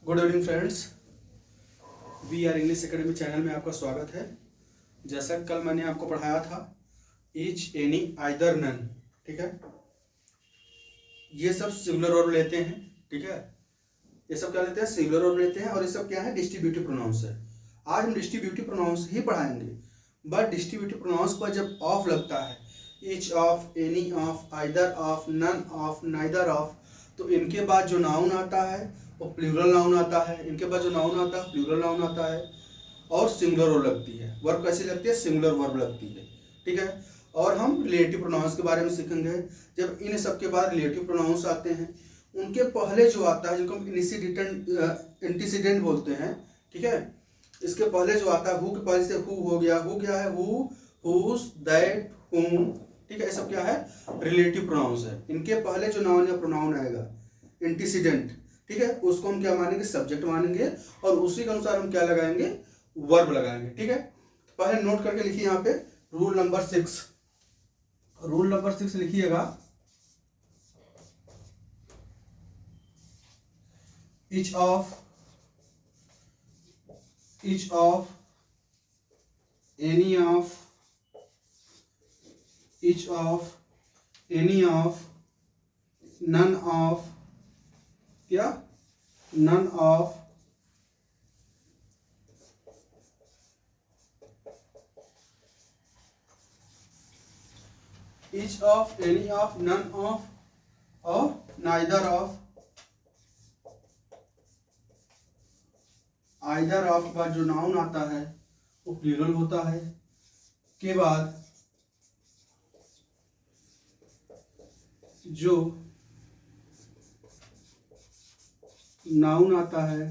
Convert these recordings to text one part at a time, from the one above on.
Good evening friends, we are English academy channel में आपका स्वागत है। जैसा कल मैंने आपको पढ़ाया था ईच, एनी, आइदर, नन, ठीक है। ये सब सिंगुलर वर्ब लेते हैं, ठीक है। ये सब क्या लेते हैं? सिंगुलर वर्ब लेते हैं। और ये सब क्या है? डिस्ट्रीब्यूटिव प्रोनाउंस है। आज हम डिस्ट्रीब्यूटिव प्रोनाउंस ही पढ़ाएंगे, बट डिस्ट्रीब्यूटिव प्रोनाउंस पर जब ऑफ लगता है, each of, any of, either of, none of, neither of, तो इनके बाद जो नाउन आता है वो प्लूरल नाउन आता है। इनके बाद जो नाउन आता है प्लूरल नाउन आता है और सिंगुलर वर्ब लगती है। वर्ब कैसी लगती है? सिंगुलर वर्ब लगती है, ठीक है। और हम रिलेटिव प्रोनाउंस के बारे में सीखेंगे। जब इन सब के बाद रिलेटिव प्रोनाउंस आते हैं, उनके पहले जो आता है, जिनको हम एंटीसीडेंट बोलते हैं, ठीक है। इसके पहले जो आता है, हु के पहले से हु हो गया। हु क्या है? हु, हुज, दैट, हुम, ठीक है। ये सब क्या है? रिलेटिव प्रोनाउंस है। इनके पहले जो नाउन या प्रोनाउन आएगा एंटीसीडेंट, ठीक है, उसको हम क्या मानेंगे? सब्जेक्ट मानेंगे। और उसी के अनुसार हम क्या लगाएंगे? वर्ब लगाएंगे, ठीक है। तो पहले नोट करके लिखिए यहाँ पे रूल नंबर 6। रूल नंबर 6 लिखिएगा। each of any of each of any of none of, क्या? none of, each of, any of, none of और neither of। आइदर ऑफ के बाद जो नाउन आता है वो प्लूरल होता है। के बाद जो नाउन आता है,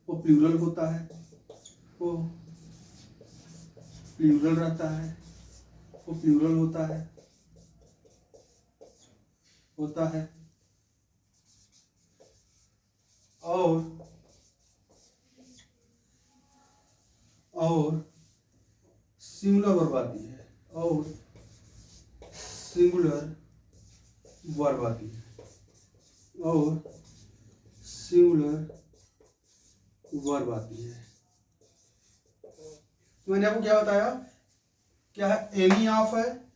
वो प्लूरल होता है, वो प्लूरल रहता है, वो प्लूरल होता है। और सिंगुलर वर्ब आती है, मैंने आपको क्या बताया? क्या है? एनी ऑफ है,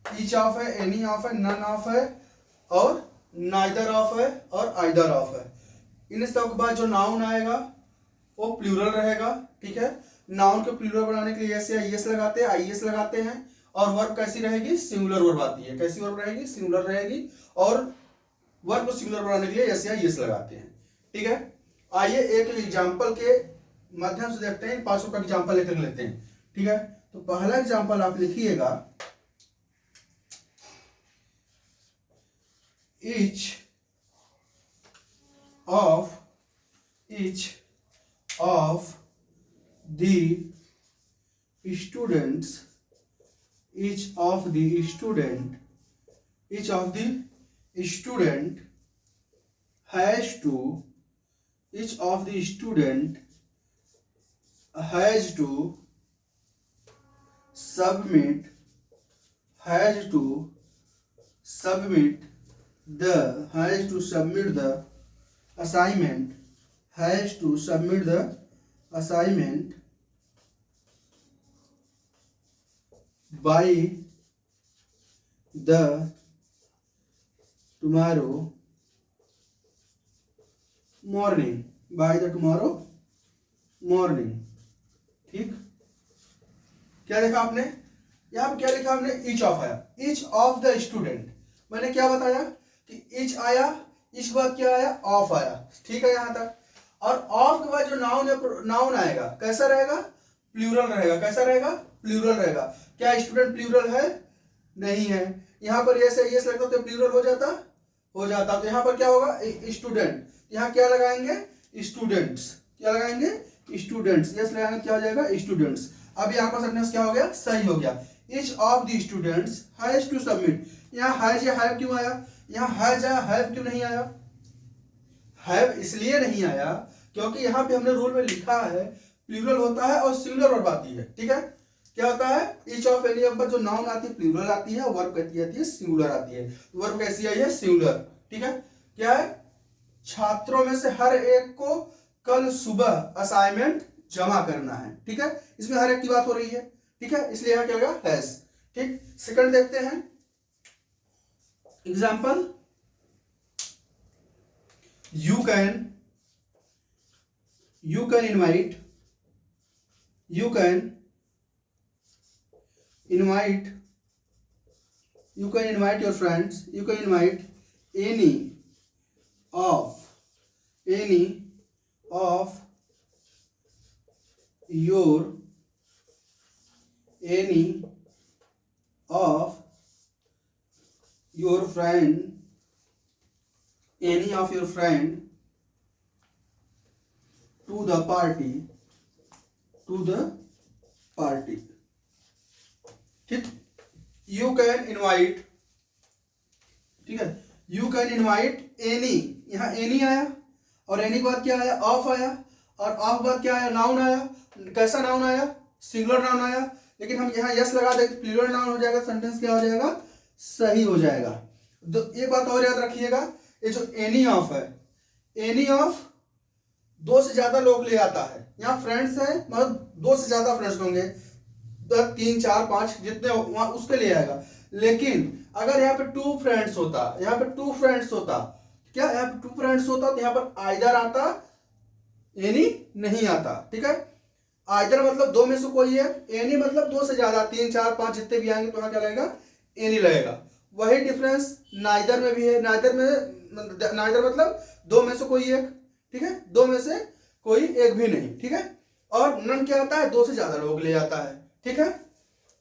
ईच ऑफ है, एनी ऑफ है, नन ऑफ है और नाइदर ऑफ है और आइदर ऑफ है। इन सब के बाद जो नाउन आएगा वो प्लूरल रहेगा, ठीक है। नाउन को प्लूरल बनाने के लिए ऐसे आईएस लगाते हैं, लगाते हैं। और वर्ब कैसी रहेगी? सिंगुलर वर्ब आती है। कैसी वर्ब रहेगी? सिंगुलर रहेगी। और वर्ब को सिंगुलर बनाने के लिए ऐसे आईएस लगाते हैं, ठीक है। आइए एक एग्जांपल के माध्यम से देखते हैं। 500 का एग्जांपल लेकर लेते हैं, ठीक है। तो पहला एग्जांपल आप लिखिएगा, each of the student has to submit the assignment by the tomorrow morning, ठीक। क्या देखा आपने? यहाँ पे क्या लिखा आपने? ईच ऑफ आया, ईच ऑफ द स्टूडेंट। मैंने क्या बताया कि ईच आया, इस बाद क्या आया? ऑफ आया, ठीक है यहाँ तक। और ऑफ के बाद जो नाउन आएगा कैसा रहेगा? प्लूरल रहेगा। कैसा रहेगा? प्लूरल रहेगा। क्या स्टूडेंट प्लूरल है? नहीं है। यहाँ पर ये लगता तो प्लूरल हो जाता। तो यहाँ पर क्या होगा? स्टूडेंट। यहाँ क्या लगाएंगे? स्टूडेंट्स। क्या लगाएंगे? स्टूडेंट्स। यस लगाएंगे, क्या हो जाएगा? स्टूडेंट्स। अब यहाँ पर सेंटेंस क्या हो गया? सही हो गया। Each of the students has to submit. यहाँ हैज या हैव क्यों आया? यहाँ हैज आया, हैव क्यों नहीं आया? हैव इसलिए नहीं आया क्योंकि यहाँ पे हमने रूल में लिखा है प्लूरल होता है और सिंगुलर वर्ब आती है, ठीक है। क्या होता है, ईच ऑफ एनी ऑफ पर जो नाउन आती है प्लूरल आती है, वर्ब कहती आती है सिंगुलर आती है। वर्ब कैसी आई है, सिंगुलर। ठीक है, क्या है, छात्रों में से हर एक को कल सुबह असाइनमेंट जमा करना है। ठीक है, इसमें हर एक की बात हो रही है। ठीक है, इसलिए यहां क्या होगा, हैज। ठीक, सेकंड देखते हैं example. You can invite your friends, you can invite any of your friend to the party। ठीक, यू कैन इनवाइट, ठीक है, यू कैन इनवाइट एनी, यहां एनी आया और एनी के बाद क्या आया, ऑफ आया, और ऑफ बाद क्या आया, नाउन आया। कैसा नाउन आया, सिंगुलर नाउन आया, लेकिन हम यहाँ यस लगा देंगे प्लूरल नाउन हो जाएगा, सेंटेंस क्या हो जाएगा, सही हो जाएगा। तो एक बात और याद रखिएगा, ये जो एनी ऑफ है, एनी ऑफ दो से ज्यादा लोग ले आता है। यहाँ फ्रेंड्स है, मतलब दो से ज्यादा फ्रेंड्स होंगे, 3 4 5 जितने वहां उसके लिए आएगा। लेकिन अगर यहाँ पे टू फ्रेंड्स होता, क्या यहाँ पे टू फ्रेंड्स होता तो यहाँ पर आइदर आता, एनी नहीं आता। ठीक है, आइदर मतलब दो में से कोई है, एनी मतलब दो से ज्यादा, 3 4 5 जितने भी आएंगे तो वहां क्या लगेगा, एनी लगेगा। वही डिफरेंस नाइदर में भी है। नाइदर मतलब दो में से कोई एक। ठीक है, दो में से कोई एक भी नहीं। ठीक है, और नन क्या आता है, दो से ज्यादा लोग ले आता है। ठीक है,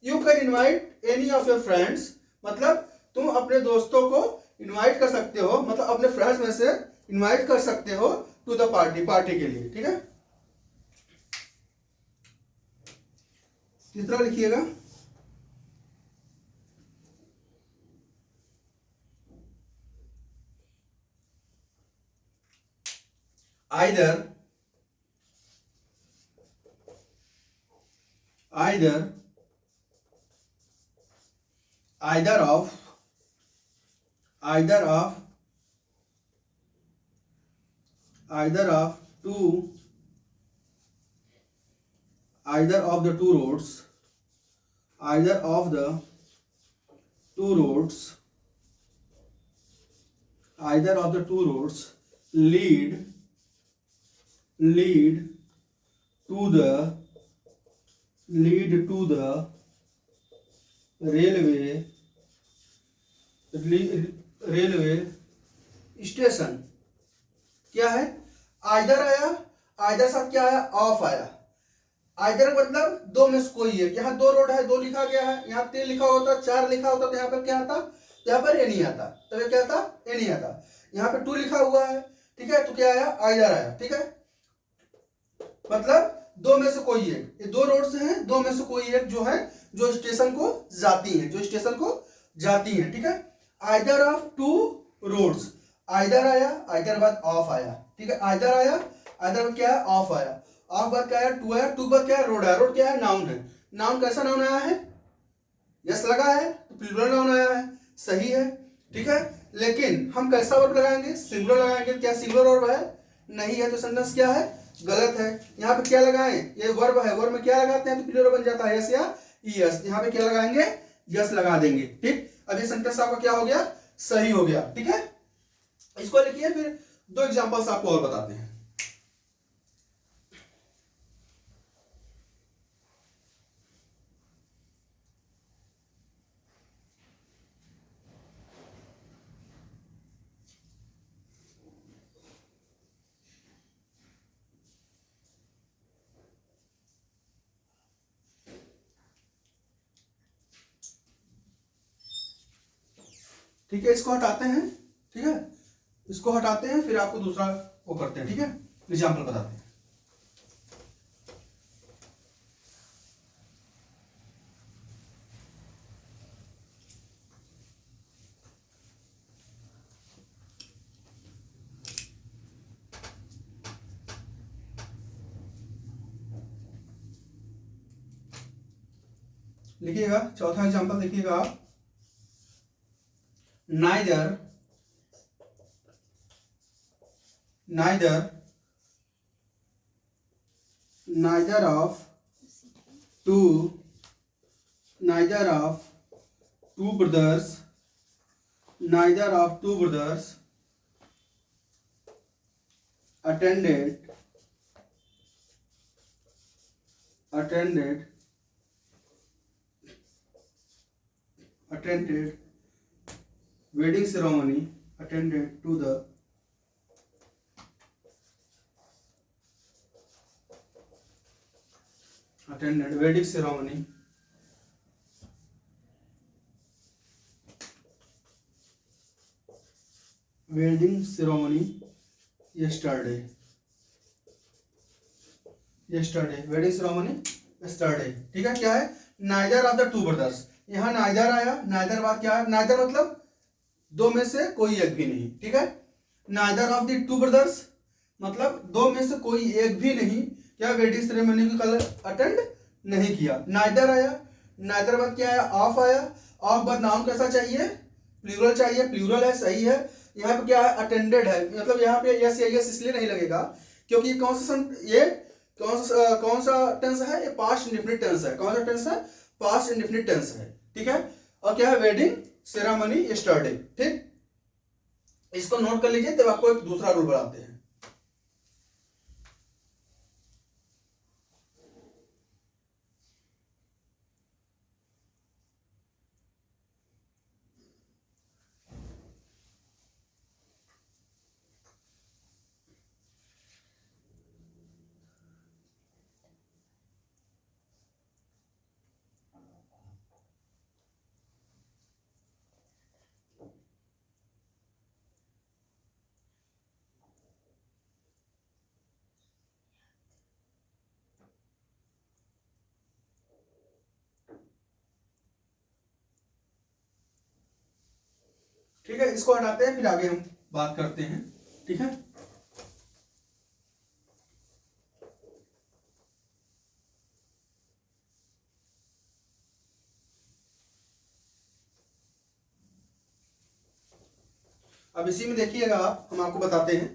you can invite any of your friends, मतलब तुम अपने दोस्तों को इनवाइट कर सकते हो, मतलब अपने फ्रेंड्स में से इनवाइट कर सकते हो टू द पार्टी के लिए। ठीक है, तीसरा लिखिएगा, either either of the two roads lead to the railway station. क्या है, आइदर आया, आइदर साथ क्या आया, ऑफ आया। आइदर मतलब दो में से कोई है, यहाँ दो रोड है, दो लिखा गया है, यहाँ 3 लिखा होता, 4 लिखा होता तो यहाँ पर क्या आता, यहाँ पर एनी आता। तो ये क्या आता, एनी आता। यहाँ पे 2 लिखा हुआ है, ठीक है, तो क्या आया, आइदर आया। ठीक है, मतलब दो में से कोई एक, ये दो रोड से हैं, दो में से कोई एक जो है, जो स्टेशन को जाती है। ठीक है, either of two roads, either आया, आइदर बाद ऑफ आया। ठीक है, आइदर आया, आइदर क्या है, ऑफ आया, ऑफ बाद क्या है, टू आया, टू बाद क्या है, रोड है, रोड क्या है, नाउन है। नाउन कैसा नाउन आया है, यस लगा है तो प्लूरल नाउन आया है, सही है। ठीक है, लेकिन हम कैसा वर्ब लगाएंगे, सिंगुलर लगाएंगे। क्या सिंगुलर वर्ब है, नहीं है, तो सेंटेंस क्या है, गलत है। यहाँ पे क्या लगाएं, ये वर्ब है, वर्ब में क्या लगाते हैं तो प्लूरल बन जाता है, यस या यस। यहाँ पे क्या लगाएंगे, यस लगा देंगे। ठीक, अब ये सेंटेंस आपका क्या हो गया, सही हो गया। ठीक है, इसको लिखिए, फिर 2 एग्जांपल्स आपको और बताते हैं। ठीक है, इसको हटाते हैं। ठीक है, इसको हटाते हैं, फिर आपको दूसरा वो करते हैं। ठीक है, एग्जाम्पल बताते हैं। लिखिएगा चौथा एग्जांपल देखिएगा आप, neither of two brothers attended wedding ceremony yesterday, ठीक है। क्या है, neither of the two brothers, यहाँ नाइदर आया, नाइदर बाद क्या है, नाइदर मतलब दो में से कोई एक भी नहीं, ठीक है। Neither of the two brothers मतलब दो में से कोई एक भी नहीं क्या वेडिंग सेरेमनी को कल अटेंड नहीं किया। नाइदर आया, नाइदर बाद क्या आया, ऑफ आया, ऑफ बाद नाउन कैसा चाहिए, प्लूरल चाहिए, प्लूरल है, सही है। यहाँ पे क्या है, अटेंडेड है, मतलब यहाँ पे यस या यस इसलिए नहीं लगेगा क्योंकि ये कौन सा टेंस है, ये पास्ट इंडेफिनिट टेंस है। कौन सा टेंस है, पास्ट इंडेफिनिट टेंस है, ठीक है। और क्या है, वेडिंग सेरेमनी यस्टरडे, ठीक। इसको नोट कर लीजिए, तब आपको एक दूसरा रूल बताते हैं। ठीक है, इसको हटाते हैं, फिर आगे हम बात करते हैं, ठीक है। अब इसी में देखिएगा आप, हम आपको बताते हैं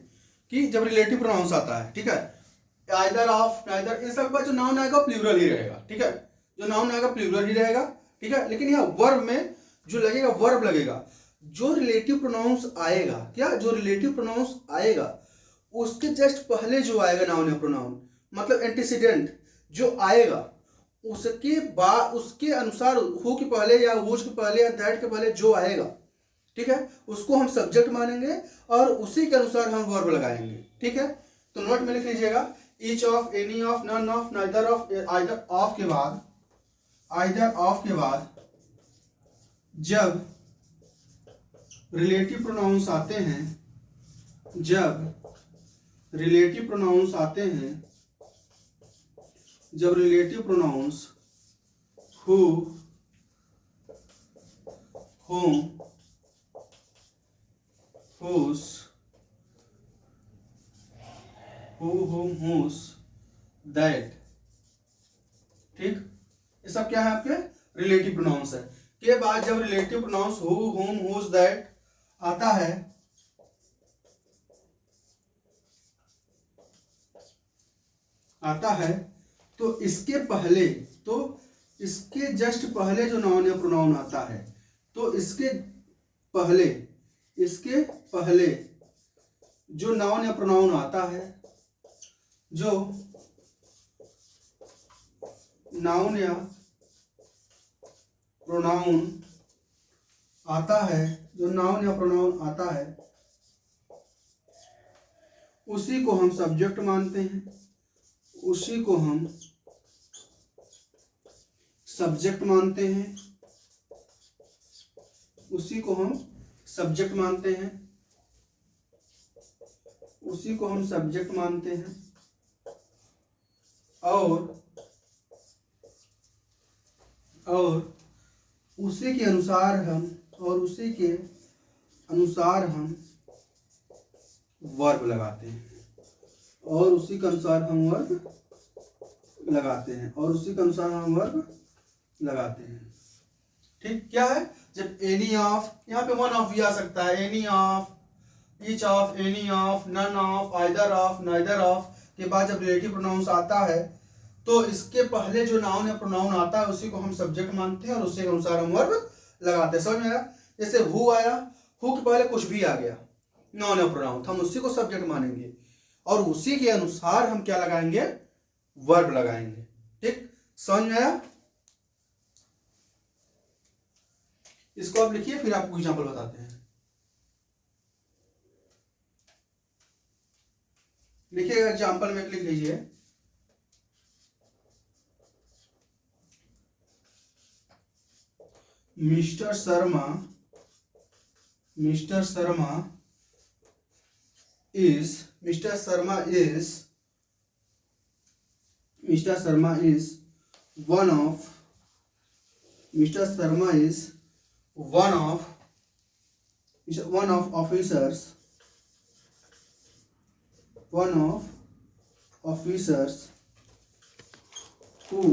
कि जब रिलेटिव प्रोनाउंस आता है, ठीक है, आइदर ऑफ, नाइदर, इन सब का जो नाउन आएगा प्लूरल ही रहेगा, ठीक है। जो नाउन आएगा प्लूरल ही रहेगा, ठीक है। लेकिन यहाँ वर्ब में जो लगेगा, वर्ब लगेगा। जो रिलेटिव प्रोनाउंस आएगा, क्या, जो रिलेटिव प्रोनाउंस आएगा उसके जस्ट पहले जो आएगा नाउन या प्रोनाउन, मतलब एंटीसीडेंट जो आएगा, उसके बाद उसके अनुसार हु के पहले या हुज के पहले या दैट के पहले जो आएगा, ठीक है, उसको हम सब्जेक्ट मानेंगे और उसी के अनुसार हम वर्ब लगाएंगे, ठीक है। तो नोट में लिख लीजिएगा, each of, any of, none of, neither of, either of के बाद जब रिलेटिव प्रोनाउंस आते हैं, जब relative pronouns who, whom, whose, who, whom, whose, that, ठीक। ये सब क्या है, आपके रिलेटिव प्रोनाउंस है। के बाद जब relative pronouns who, whom, whose, that आता है तो इसके पहले, तो इसके जस्ट पहले जो नाउन या प्रोनाउन आता है, तो इसके पहले जो नाउन या प्रोनाउन आता है, जो नाउन या प्रोनाउन आता है, उसी को हम सब्जेक्ट मानते हैं, उसी को हम सब्जेक्ट मानते हैं, उसी को हम सब्जेक्ट मानते हैं, उसी को हम सब्जेक्ट मानते हैं और उसी के अनुसार हम वर्ब लगाते हैं, और उसी के अनुसार हम वर्ब लगाते हैं। ठीक, क्या है, जब एनी ऑफ, यहाँ पे वन ऑफ भी आ सकता है, any of, each of, any of, none of, either of, neither of के बाद जब रिलेटिव प्रोनाउंस आता है तो इसके पहले जो नाउन या प्रोनाउन आता है उसी को हम सब्जेक्ट मानते हैं और उसी के अनुसार हम वर्ब लगाते हैं। समझ में आया? जैसे हु आया, हु के पहले कुछ भी आ गया नाउन या प्रोनाउन, हम उसी को सब्जेक्ट मानेंगे और उसी के अनुसार हम क्या लगाएंगे, वर्ब लगाएंगे। ठीक, समझ में आया? इसको आप लिखिए, फिर आपको एग्जांपल बताते हैं। लिखिएगा, एग्जांपल में लिख लीजिए। Mister Sharma is one of officers who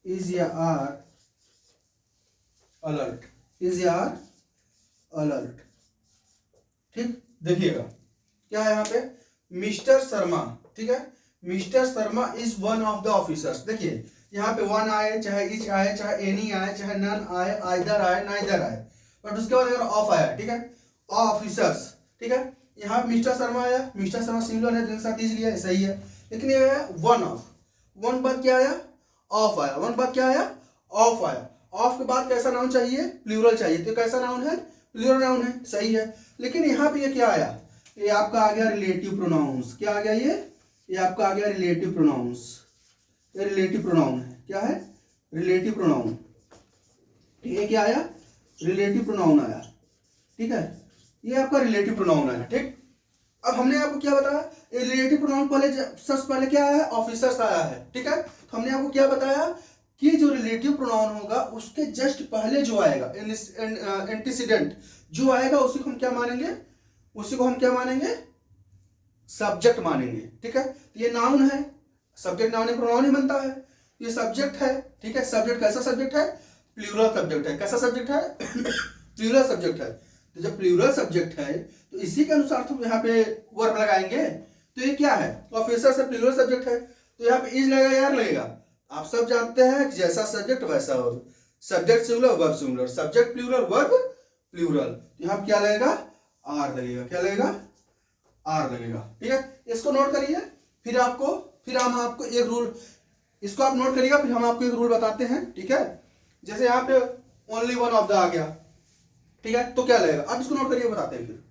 is your alert, ठीक, देखिएगा क्या है यहाँ पे, मिस्टर शर्मा, ठीक है, mister Sharma is one of the officers. देखिए यहाँ पे वन आए, चाहे इच आए, चाहे एनी आए, चाहे नन आए, आइदर आए, नाइदर आए, बट उसके बाद अगर ऑफ आया, ठीक है, ऑफिसर्स, ठीक है, यहाँ पे मिस्टर शर्मा आया, मिस्टर शर्मा सिंगुलर है, जिनके साथ इज लिया, सही है, लेकिन ये है वन ऑफ, वन बाद क्या आया, ऑफ आया, वन बाद क्या आया, ऑफ आया, ऑफ के बाद कैसा नाउन चाहिए, प्लूरल चाहिए, तो कैसा नाउन है, प्लूरल नाउन है, सही है, लेकिन यहाँ पे ये क्या आया, ये आपका आ गया रिलेटिव प्रोनाउंस। क्या आ गया, ये आपका आ गया रिलेटिव प्रोनाउंस, ये रिलेटिव प्रोनाउन है, क्या है, रिलेटिव प्रोनाउन, ठीक है, क्या आया, रिलेटिव प्रोनाउन आया, ठीक है, ये आपका रिलेटिव प्रोनाउन आया। ठीक, अब हमने आपको क्या बताया, रिलेटिव प्रोनाउन पहले सबसे पहले क्या आया, ऑफिसर्स आया है, ठीक है, तो हमने आपको क्या बताया कि जो रिलेटिव प्रोनाउन होगा उसके जस्ट पहले जो आएगा, एंटीसीडेंट जो आएगा उसी को हम क्या मानेंगे, सब्जेक्ट मानेंगे। ठीक है, तो ये नाउन है, सब्जेक्ट नाउन प्रोनाउन ही बनता है, ये सब्जेक्ट है, ठीक है, सब्जेक्ट कैसा सब्जेक्ट है, प्लूरल सब्जेक्ट है, कैसा सब्जेक्ट है प्लूरल सब्जेक्ट है, तो जब प्लूरल सब्जेक्ट है तो इसी के अनुसार तो यहाँ पे वर्ब लगाएंगे। तो ये क्या है, ऑफिसर से प्लूरल सब्जेक्ट है, तो यहाँ पे इज लगेगा, यार लगेगा, आप सब जानते हैं जैसा सब्जेक्ट वैसा verb, subject singular verb singular, subject plural verb plural, यहाँ क्या लगेगा, आर लगेगा, क्या लगेगा, आर लगेगा। ठीक है, इसको नोट करिए, फिर हम आपको एक रूल, इसको आप नोट करिएगा, फिर हम आपको एक रूल बताते हैं। ठीक है, जैसे यहाँ पे ओनली वन ऑफ द आ गया, ठीक है, तो क्या लगेगा, आप इसको नोट करिए, बताते हैं फिर।